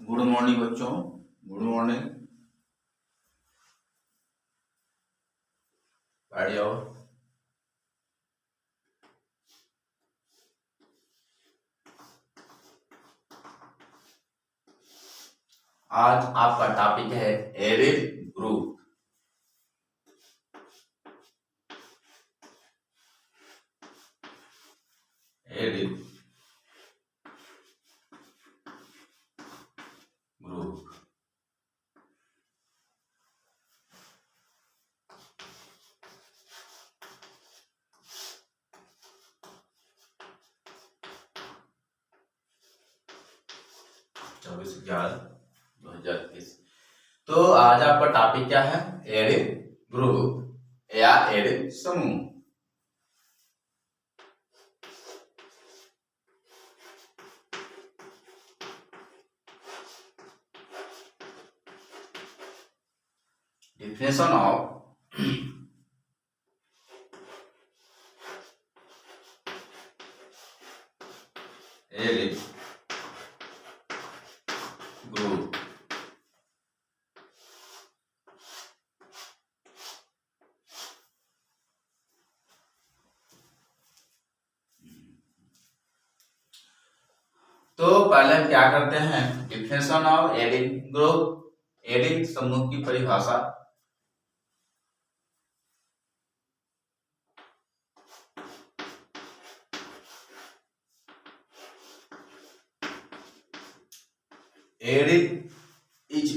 Good morning बच्चों। Good morning. बैठ जाओ। आज आपका टॉपिक है एरिल ग्रुप। Aryl group. चौबीस 11/2021। तो आज आपका टॉपिक क्या है? एरिल ग्रुप या एरिल समूह। Definition of aryl group. तो पहले हम क्या करते हैं? Definition of aryl group, aryl समूह की परिभाषा। Arid is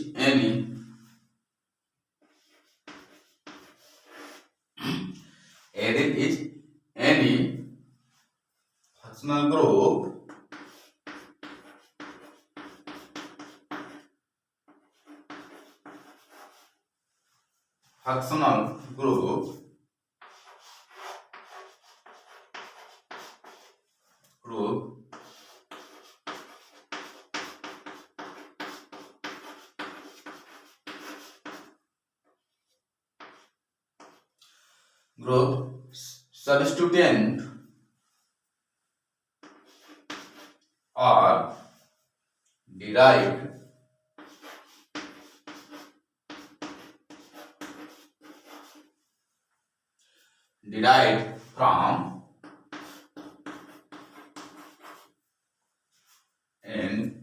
any functional group functional group substituent or derived from an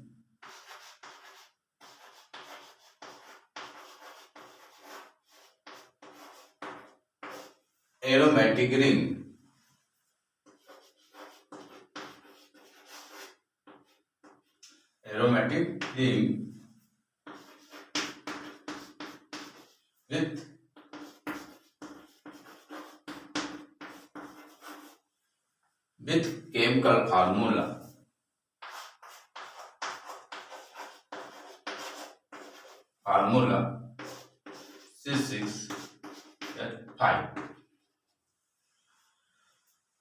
aromatic ring with chemical formula C6H5।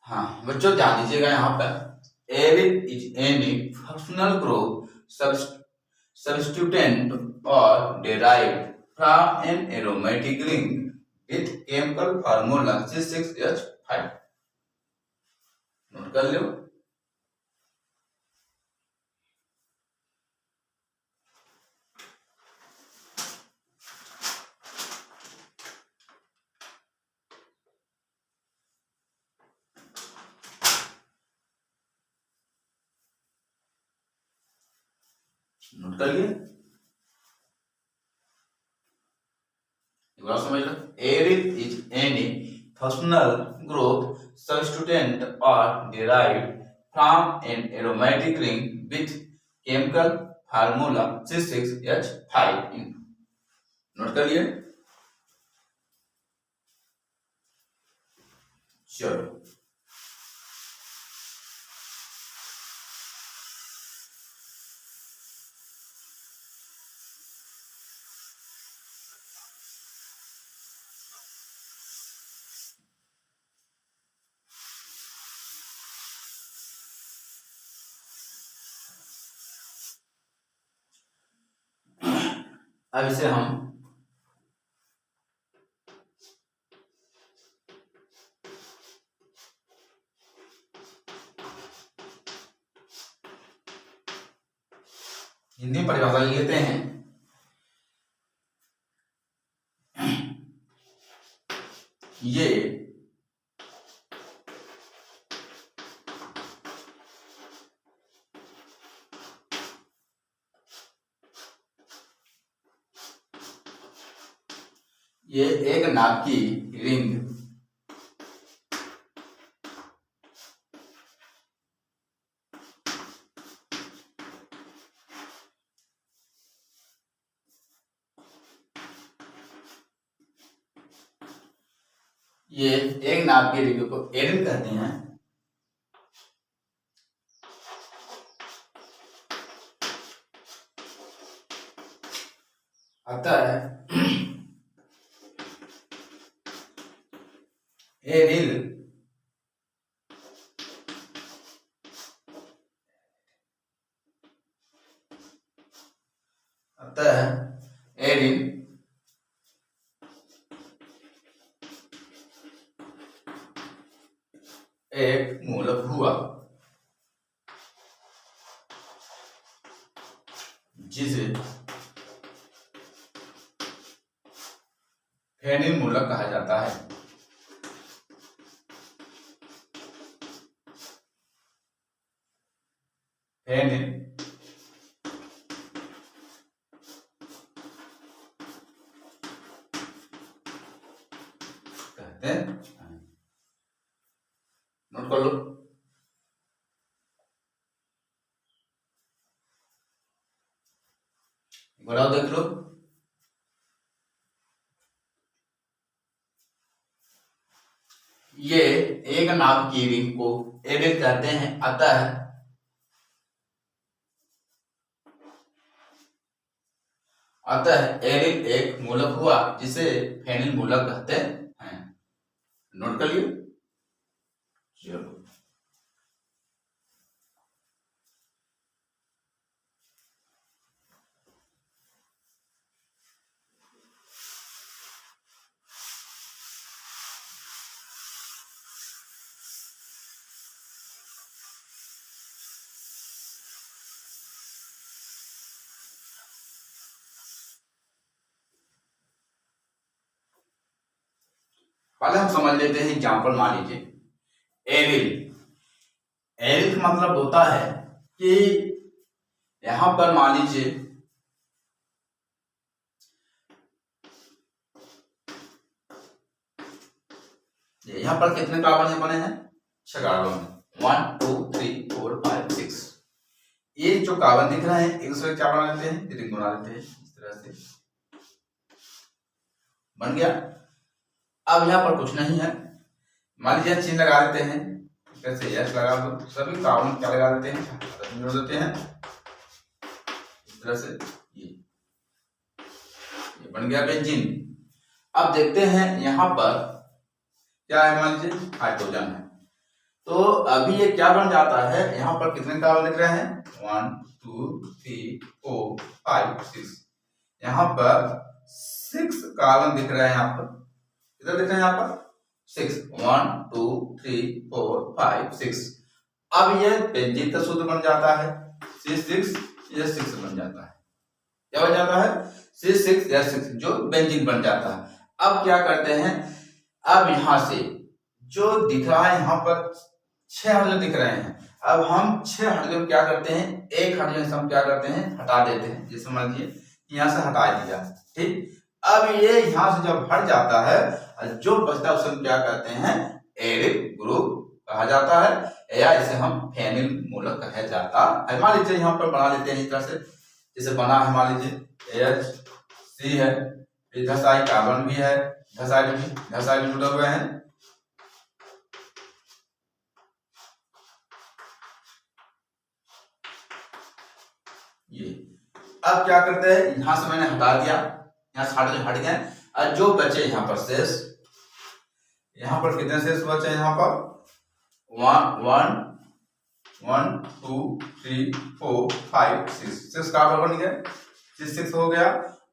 हाँ बच्चों ध्यान दीजिएगा यहाँ पर aryl is any functional group substituent or derived from an aromatic ring with chemical formula C6H5। नोट कर लो। नोट कर लिए? एक बार समझ लो। Aryl is any functional group substituent or derived from an aromatic ring with chemical formula C6H5। नोट कर लिए? चलो अब इसे हम हिंदी में परिभाषा लेते हैं। ये एक नाभ की रिंग ये एक नाभ की रिंग को एरिन कहते हैं। अतः एरिल एक मूलक हुआ जिसे फेनिल मूलक कहा जाता है। फेनिल कहते हैं। नोट कर लो। बताओ, देख लो। ये एक नाभ की रिंग को एरिल कहते हैं। अतः एरिल एक मूलक हुआ जिसे फेनिल मूलक कहते हैं। नोट कर लियो। चलो, पहले हम समझ लेते हैं एग्जाम्पल। मान लीजिए एरिल। एरिल का मतलब होता है कि यहां पर मान लीजिए यहां पर कितने कार्बन बने हैं? 6 कार्बन। 1 2 3 4 5 6। ये जो कार्बन दिख रहे हैं एक दूसरे क्या बना लेते हैं? रिंग बना लेते हैं। इस तरह से बन गया। अब यहाँ पर कुछ नहीं है। मान लीजिए चिन्ह लगा देते हैं। कैसे? यस लगा दो। सभी कार्बन क्या लगा देते हैं? जोड़ देते हैं इस तरह से। ये बन गया बेंजीन। अब देखते हैं यहाँ पर क्या है। मान लीजिए हाइड्रोजन है, तो अभी ये क्या बन जाता है? यहाँ पर कितने कार्बन दिख रहे हैं? 1 2 3 4 5 6। यहाँ पर 6 कार्बन दिख रहे हैं। यहाँ पर कितने दिख रहे हैं? यहाँ पर 6। 1 2 3 4 5 6। अब ये बेंजीन का सूत्र बन जाता है C6, ये 6 बन जाता है। क्या बन जाता है? C6 या 6, जो बेंजीन बन जाता है। अब क्या करते हैं? अब यहां से जो दिख रहा है यहाँ पर 6 हाइड्रोजन दिख रहे हैं। अब हम 6 हाइड्रोजन क्या करते हैं? एक हाइड्रोजन से हम क्या करते हैं? हटा देते हैं। जैसे मान लीजिए यहाँ से हटा दिया, ठीक। अब ये यहाँ से जब हट जाता है, जो बचता है उसे हम क्या कहते हैं? एरिल ग्रुप कहा जाता है, या इसे हम फेनिल मूलक कहा जाता है। मान लीजिए यहाँ पर बना लेते हैं इस तरह से। जैसे बना है, मान लीजिए HC है, धसाई कार्बन भी है, धसाई भी जुड़े हुए हैं। ये अब क्या करते हैं? यहां से मैंने हटा दिया, यहाँ से हट गए। और जो बचे यहाँ पर शेष, यहाँ पर कितने शेष बचे? यहाँ पर 1 2 3 4 5 6 कार्बन बन गए। 6 हो गया।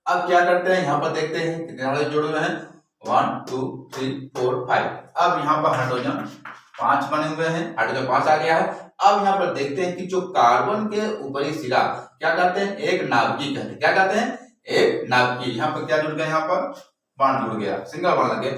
अब क्या करते हैं? यहाँ पर देखते हैं कितने हाइड्रोजन जुड़े हुए हैं। 1 2 3 4 5। अब यहाँ पर हाइड्रोजन 5 बने हुए हैं। हाइड्रोजन 5 आ गया है। अब यहाँ पर देखते हैं कि जो कार्बन के ऊपरी सिरा क्या कहते हैं, एक नाभिकी कहते हैं। क्या कहते हैं, एक नाभिकी। यहाँ पर क्या जुड़ गया, यहाँ पर बाण जुड़ गया, सिंगल बाण लग गया।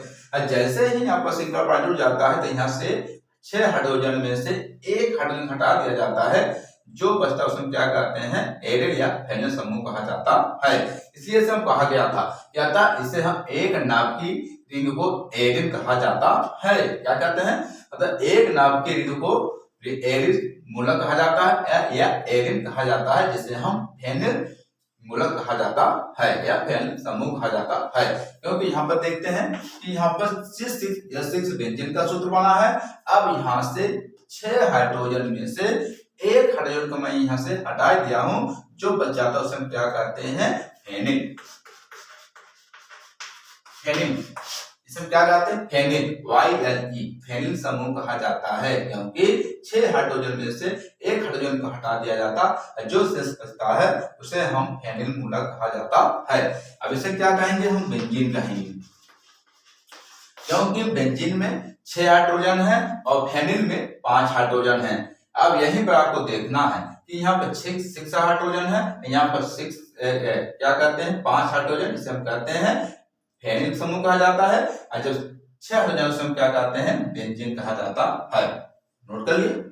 जैसे ही यहाँ पर सिंगल बाण जुड़ जाता है तो यहाँ से 6 हाइड्रोजन में से एक हाइड्रोजन हटा दिया जाता है, जो बचता है उसमें क्या कहते हैं, एरिन या फेनिल समूह कहा जाता है। इसलिए इसे हम कहा गया था, क्या था, इसे हम एक नाभिकीय रिंग को एरिन कहा जाता है। क्या कहते हैं, मतलब एक नाभिकीय रिंग को एरिन मूलक कहा जाता है या एरिन कहा जाता है, जिसे हम फेनिल मूलक कहा जाता है या फेनिल समूह कहा जाता है। क्योंकि यहाँ पर देखते हैं कि यहाँ पर C6H6 बेंजीन का सूत्र बना है। अब यहाँ से 6 हाइड्रोजन में से एक हाइड्रोजन को मैं यहाँ से हटा दिया हूं, जो बच जाता है उसे हम क्या कहते हैं, फेनिल। फेनिल, इसे क्या कहते हैं, फेनिल, YLE, फेनिल समूह कहा जाता है। क्योंकि 6 हाइड्रोजन में से एक हाइड्रोजन को हटा दिया जाता है, जो शेष बचता है उसे हम फेनिल मूलक कहा जाता है। अब इसे क्या कहेंगे, हम बेंजीन कहेंगे। क्योंकि बेंजीन में 6 हाइड्रोजन है और फेनिल में 5 हाइड्रोजन है। अब यहीं पर आपको देखना है कि यहाँ पर 6 हाइड्रोजन है, यहाँ पर 6 क्या कहते हैं, 5 हाइड्रोजन, इसे हम कहते हैं फेनिल समूह कहा जाता है। और जब 6 हाइड्रोजन से हम क्या कहते हैं, बेंजीन कहा जाता है। नोट कर लिए।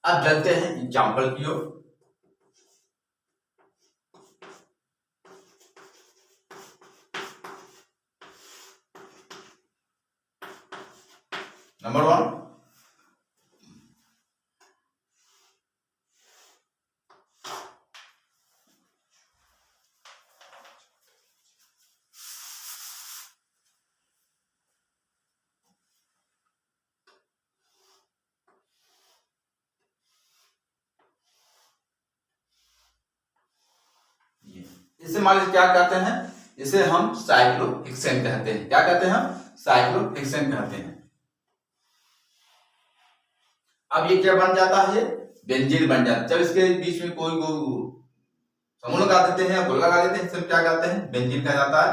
अब चलते हैं एग्जाम्पल की ओर। नंबर 1, इसे मान लीजिए क्या कहते हैं, इसे हम साइक्लोहेक्सेन कहते हैं। क्या कहते हैं, हम साइक्लोहेक्सेन कहते हैं। अब ये क्या बन जाता है, बेंजीन बन जाता है। जब इसके बीच में कोई समूह लगा देते हैं, गोल लगा देते हैं, इसे क्या कहते हैं, बेंजीन कहा जाता है।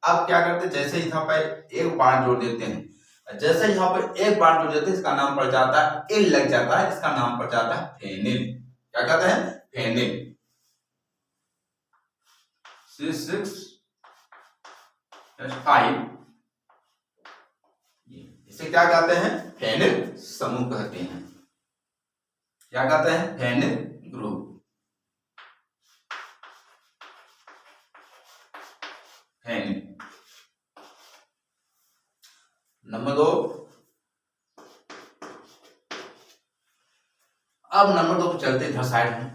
अब क्या करते हैं, जैसे यहाँ पर एक बाण जोड़ देते हैं, जैसे यहाँ पर एक बाण जोड़ देते हैं, इसका नाम पड़ जाता है, एल लग जाता है, इसका नाम पड़ जाता है फेनिल। क्या कहते हैं, फेनिल। C6H5, इसे क्या कहते हैं, फेनिल समूह कहते हैं। क्या कहते हैं, फेनिल ग्रुप। फेनिल। नंबर 2, अब नंबर 2 चलते इधर साइड में।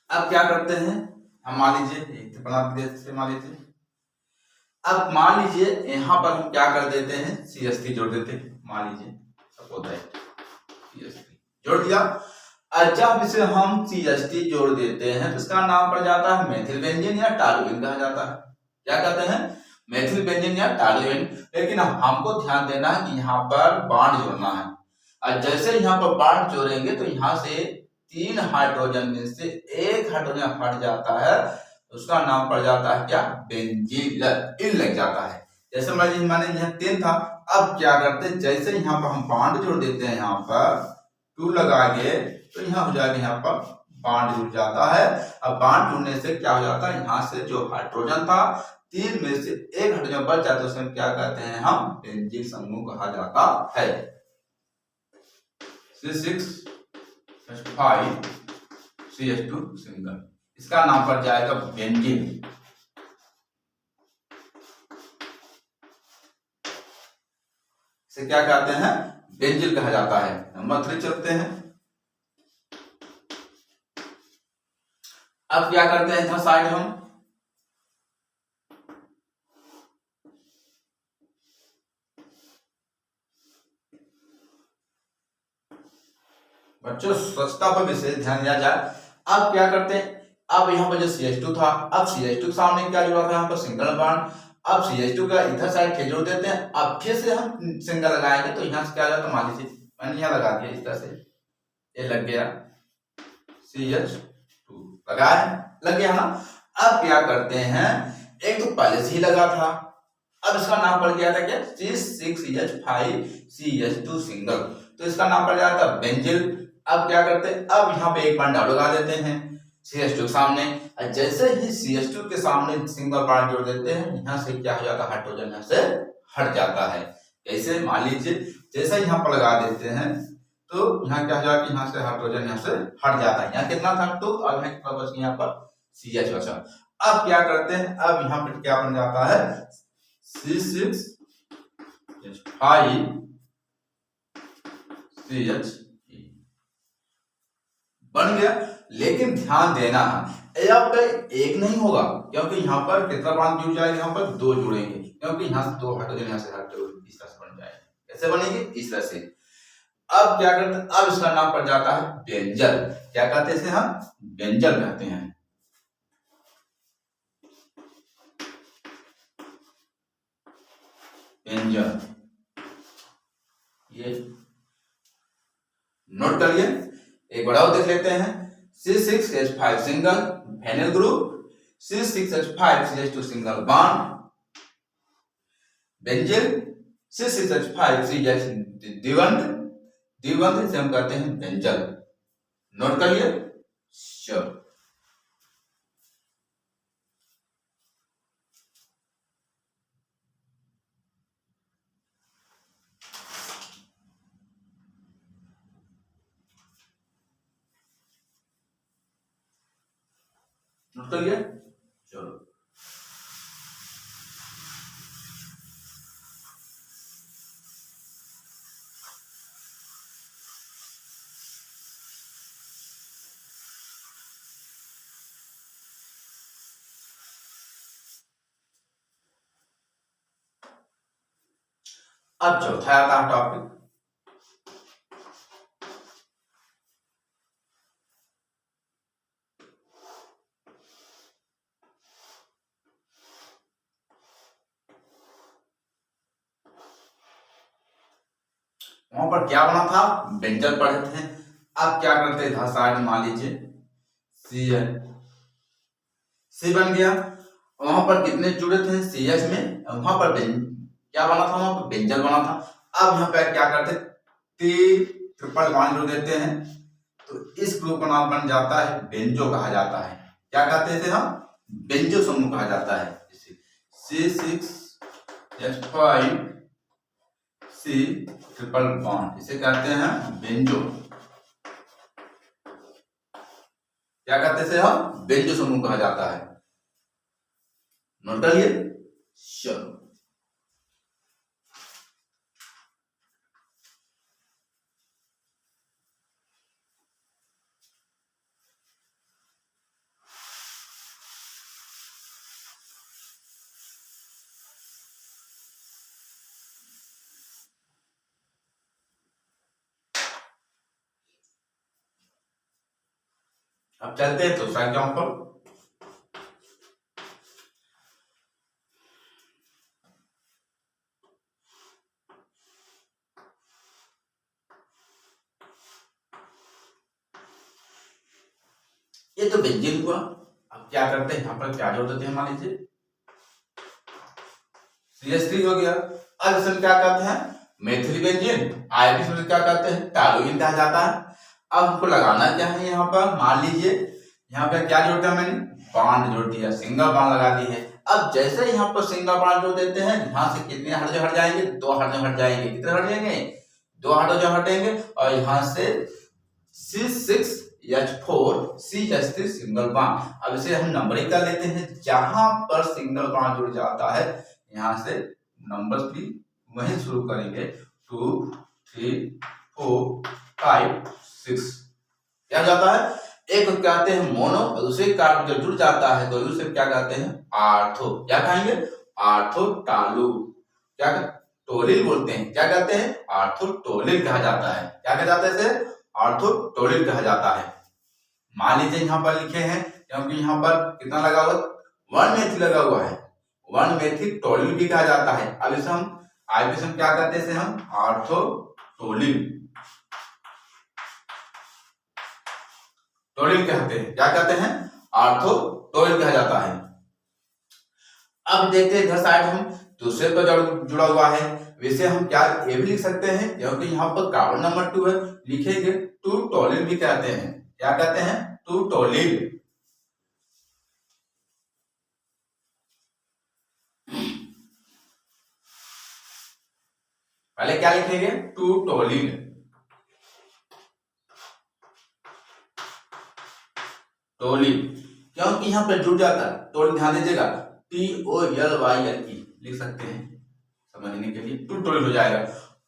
अब क्या करते हैं, हम मान लीजिए बना देते, मान लीजिए, अब मान लीजिए यहाँ पर हम क्या कर देते हैं, CH3 जोड़ देते हैं। मान लीजिए सपोज दैट CH3 जोड़ दिया। और जब इसे हम CH3 जोड़ देते हैं तो इसका नाम पड़ जाता है मेथिल बेंजीन या टॉलुएन कहा जाता है। क्या कहते हैं, मेथिल बेंजीन या टॉलुएन। लेकिन हमको ध्यान देना है कि यहाँ पर बॉन्ड जोड़ना है, और जैसे यहाँ पर बॉन्ड जोड़ेंगे तो यहाँ से 3 हाइड्रोजन में से एक हाइड्रोजन हट जाता है, उसका नाम पड़ जाता है क्या, बेंजीन, इन लग जाता है। जैसे माने यहाँ 10 था, अब क्या करते हैं, जैसे यहाँ पर हम बॉन्ड जोड़ देते हैं, यहाँ पर 2 लगाएंगे तो यहाँ हो जाएगा, यहाँ पर बॉन्ड जुड़ जाता है। अब बॉन्ड जुड़ने से क्या हो जाता है, यहाँ से जो हाइड्रोजन था 3 में से एक हाइड्रोजन बच जाता है, उसमें क्या कहते हैं, हम बेंजीन समूह कहा जाता है। C6H5 CH2 सिंगल, इसका नाम पड़ जाएगा बेंजीन। इसे क्या कहते हैं, बेंजीन कहा जाता है। नंबर 3 चलते हैं। अब क्या करते हैं, इधर साइड हम बच्चों स्वच्छता पर विशेष ध्यान दिया जाए। अब क्या करते हैं, अब यहाँ पर जो CH2 था, अब CH2 के सामने क्या जुड़ा था, यहाँ पर सिंगल बॉन्ड। अब CH2 का इधर साइड के जोड़ देते हैं। अब फिर से हम सिंगल लगाएंगे तो यहाँ से क्या आ जाता है, मान लीजिए मैंने यहाँ लगा दिया इस तरह से, ये लग गया CH2 लगाया, लग गया ना। अब क्या करते हैं, एक तो पहले से ही लगा था, अब इसका नाम पड़ गया था क्या, C6H5CH2 सिंगल, तो इसका नाम पड़ जाता है बेंजिल। अब क्या करते हैं, अब यहाँ पे एक बॉन्ड डबल लगा देते हैं CH2 के सामने, और जैसे ही CH2 के सामने सिंगल बॉन्ड जोड़ देते हैं, यहाँ से क्या हो जाता है, हाइड्रोजन यहाँ से हट जाता है। कैसे, मान लीजिए जैसे यहाँ पर लगा देते हैं तो यहाँ क्या हो जाता है, यहाँ से हाइड्रोजन यहाँ से हट जाता है। यहाँ कितना था 2, अब यहाँ कितना बच गया, यहाँ पर CH बचा। अब क्या करते हैं, अब यहाँ पर क्या बन जाता है, C6H5CH बन गया। लेकिन ध्यान देना है, यहाँ पे एक नहीं होगा, क्योंकि यहाँ पर कितना बॉन्ड जुड़ जाएगा, यहाँ पर 2 जुड़ेंगे, क्योंकि यहाँ से 2 हाइड्रोजन यहाँ से हाइड्रोजन इस तरह से बन जाएगा। कैसे बनेगी, इस तरह से। अब क्या करते हैं, अब इसका नाम पड़ जाता है बेंजल। क्या कहते हैं इसे, हम बेंजल कहते हैं। बेंजल, ये नोट करिए, एक बड़ा देख लेते हैं। C6H5 single phenyl group, C6H5CH2 single bond benzyl, C6H5CH द्विबंध, द्विबंध से हम कहते हैं बेंजल। नोट करिए, चलो नोट करिए, चलो अब चौथा आता है टॉपिक, वहां पर क्या बना था, बेंजल पढ़े थे। अब क्या करते हैं, साइड मान लीजिए सी है, सी बन गया। वहां पर कितने जुड़े थे CH में, वहां पर क्या बना था, वहां पर बेंजल बना था। अब यहाँ पे क्या करते, ट्रिपल बॉन्ड जोड़ देते हैं, तो इस ग्रुप का नाम बन जाता है बेंजो कहा जाता है। क्या कहते हैं हम, बेंजो समूह कहा जाता है। C6H5C ट्रिपल बॉन्ड, इसे कहते हैं बेंजो। क्या कहते हैं हम, बेंजो समूह कहा जाता है। नोट करिए, चलो अब चलते हैं दूसरा एग्जाम्पल। ये तो बेंजीन हुआ। अब क्या करते हैं, यहाँ पर क्या जोड़ देते हैं, मान लीजिए CH3 हो गया। अब इसमें क्या कहते हैं, मेथिल बेंजीन, आईपी से क्या कहते हैं, टॉलुइन कहा जाता है। अब हमको लगाना क्या है, यहाँ पर मान लीजिए यहाँ पे क्या जोड़ दिया मैंने, बॉन्ड जोड़ दिया, सिंगल बॉन्ड लगा दी है। अब जैसे यहाँ पर सिंगल बॉन्ड जोड़ देते हैं, यहाँ से कितने हाइड्रोजन हट जाएंगे, 2 हाइड्रोजन हट जाएंगे। कितने हट जाएंगे, 2 हाइड्रोजन हटेंगे। और यहाँ से C6H4CH3 सिंगल बॉन्ड। अब इसे हम नंबरिंग कर लेते हैं, जहां पर सिंगल बॉन्ड जुड़ जाता है यहाँ से नंबर्स भी वहीं शुरू करेंगे, 2 3 4 5 6। क्या जाता है, एक को कहते हैं मोनो, और दूसरे कार्बन जब जुड़ जाता है तो उसे क्या कहते हैं, आर्थो। क्या कहेंगे, आर्थो टालु। क्या टोलिल बोलते हैं, क्या कहते हैं, आर्थो टोलिल कहा जाता है। क्या कहा जाता है इसे, ऑर्थोटोलिन कहा जाता है। मान लीजिए यहाँ पर लिखे हैं क्योंकि यहाँ पर कितना लगा हुआ, 1 मेथिल लगा हुआ है, 1 मेथिल टोलिन भी कहा जाता है। अब इसे हम आईपीएस में क्या कहते हैं, इसे हम ऑर्थोटोलिन कहते हैं। क्या कहते हैं, ऑर्थोटोलिन कहा जाता है। अब देखते हैं इधर साइड हम दूसरे पर जुड़ा हुआ है, वैसे हम क्या ये भी लिख सकते हैं क्योंकि यहाँ पर कार्बन नंबर 2 है, लिखेंगे 2 टोलिन भी कहते हैं। क्या कहते हैं, 2 टोलिन। पहले क्या लिखेंगे, 2 टोलिन। टोलिन क्योंकि यहाँ पर जुड़ जाता है, टोलिन ध्यान दीजिएगा, TOLYN लिख सकते हैं समझने के लिए, 2 टोलिन हो जाएगा।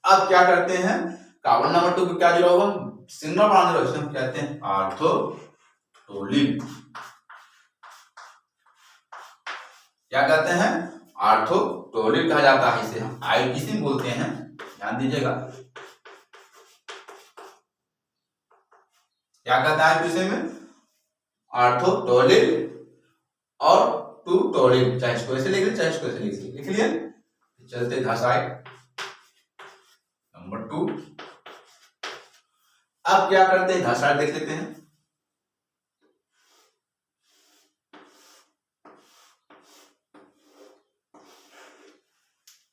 अब क्या करते हैं, कार्बन नंबर 2 को क्या जुड़ा हुआ, सिंगल बॉन्ड जुड़ा, हम कहते हैं ऑर्थोटोलिन। क्या कहते हैं, ऑर्थोटोलिन कहा जाता है। इसे हम आईपीसी बोलते हैं, ध्यान दीजिएगा। क्या कहता है आईपीसी में, ऑर्थोटोलिन और 2 टोलिन, चाहे इसको ऐसे लिख लीजिए चाहे इसको ऐसे लिख लिए। चलते घासाइड नंबर 2। अब क्या करते हैं, घासाइड देख लेते हैं।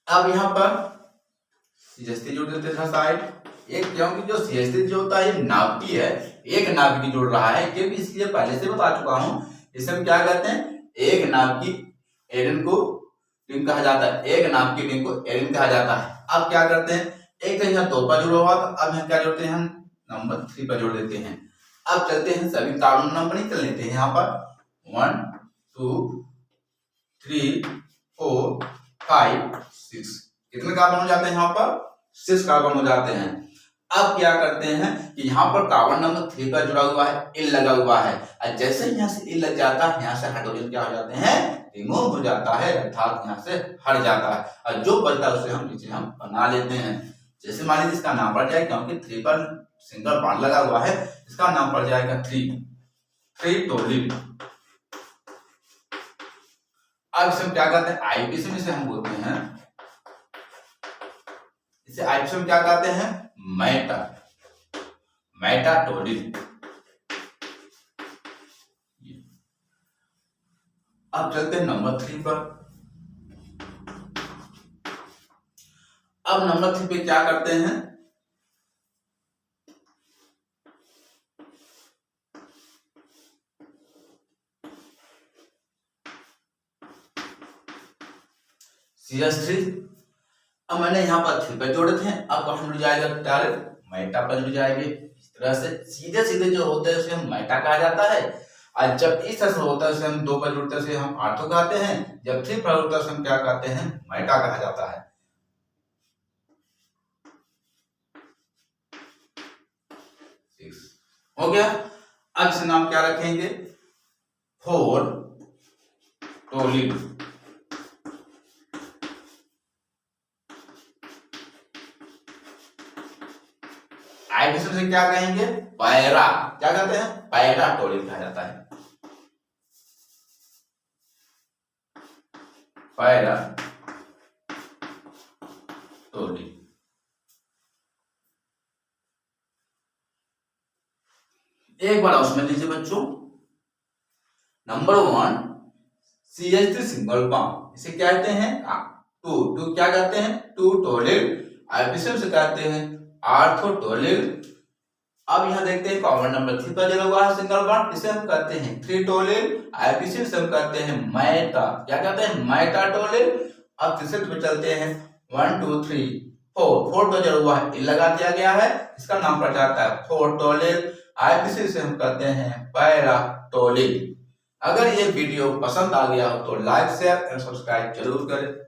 अब यहाँ पर CH3 जोड़ देते हैं घासाइड एक, क्योंकि जो CH3 जो होता है नाभिकी है, एक नाभिकी जोड़ रहा है, क्योंकि इसलिए पहले से बता चुका हूं, इसे हम क्या कहते हैं, एक नाभिकी एरिन को रिंग कहा जाता है, एक नाभिकी रिंग को एरिन कहा जाता है। अब क्या करते हैं, एक यहाँ 2 पर जुड़ा हुआ था, अब यहाँ क्या जोड़ते हैं, हम नंबर 3 पर जोड़ देते हैं। अब चलते हैं सभी कार्बन नंबर निकल लेते हैं। यहाँ पर 1 2 3 4 5 6 कितने कार्बन हो जाते हैं, यहाँ पर 6 कार्बन हो जाते हैं। अब क्या करते हैं कि यहाँ पर कार्बन नंबर 3 पर जुड़ा हुआ है, L लगा हुआ है, और जैसे यहाँ से L लग जाता है, यहाँ से हाइड्रोजन क्या हो जाते हैं, रिमूव हो जाता है, अर्थात यहाँ से हट जाता है, और जो बचता है उसे हम नीचे हम बना लेते हैं। जैसे मान लीजिए इसका नाम पड़ जाए, क्योंकि 3 पर सिंगल बॉन्ड लगा हुआ है, इसका नाम पड़ जाएगा 3 टोलिन। अब इसे हम क्या कहते हैं, आईपीसी में से हम बोलते हैं, इसे आईपीसी में क्या कहते हैं, मेटाटोलिन। अब चलते हैं नंबर 3 पर। अब नंबर 3 पे क्या करते हैं, CH3। अब मैंने यहाँ पर 3 पे जोड़े थे, अब कहाँ जुड़ जाएगा, डायरेक्ट मेटा पर जुड़ जाएंगे। इस तरह से सीधे सीधे जो होते हैं उसे हम मेटा कहा जाता है, और जब इस तरह से होता है उसे हम 2 पर जुड़ते हैं हम ऑर्थो कहते हैं, जब 3 पर होता है उसे हम क्या कहते हैं, मेटा कहा जाता है। हो गया। अब इसे नाम क्या रखेंगे, 4 टोलिन। आईपीसी से क्या कहेंगे, पैरा, क्या कहते हैं, पैराटोलिन कहा जाता है, पैराटोलिन। एक बार उसमें लीजिए बच्चों, नंबर 1 CH3 सिंगल बॉन्ड, इसे क्या कहते हैं, 2 क्या कहते हैं, 2 टोलिन। आईपीसी से कहते हैं ऑर्थोटोलिन। अब यहाँ देखते हैं कार्बन नंबर 3 पर जुड़ा हुआ है सिंगल बॉन्ड, इसे हम कहते हैं 3 टोलिन। आईपीसी से हम कहते हैं मेटा, क्या कहते हैं, मेटाटोलिन। अब तीसरे पे चलते हैं, 1 2 3 4 पर जुड़ा हुआ है, L लगा दिया गया है, इसका नाम पड़ जाता है 4 टोलिन। आईपीसी से हम कहते हैं पैराटोलिन। अगर ये वीडियो पसंद आ गया हो तो लाइक शेयर एंड सब्सक्राइब जरूर करें।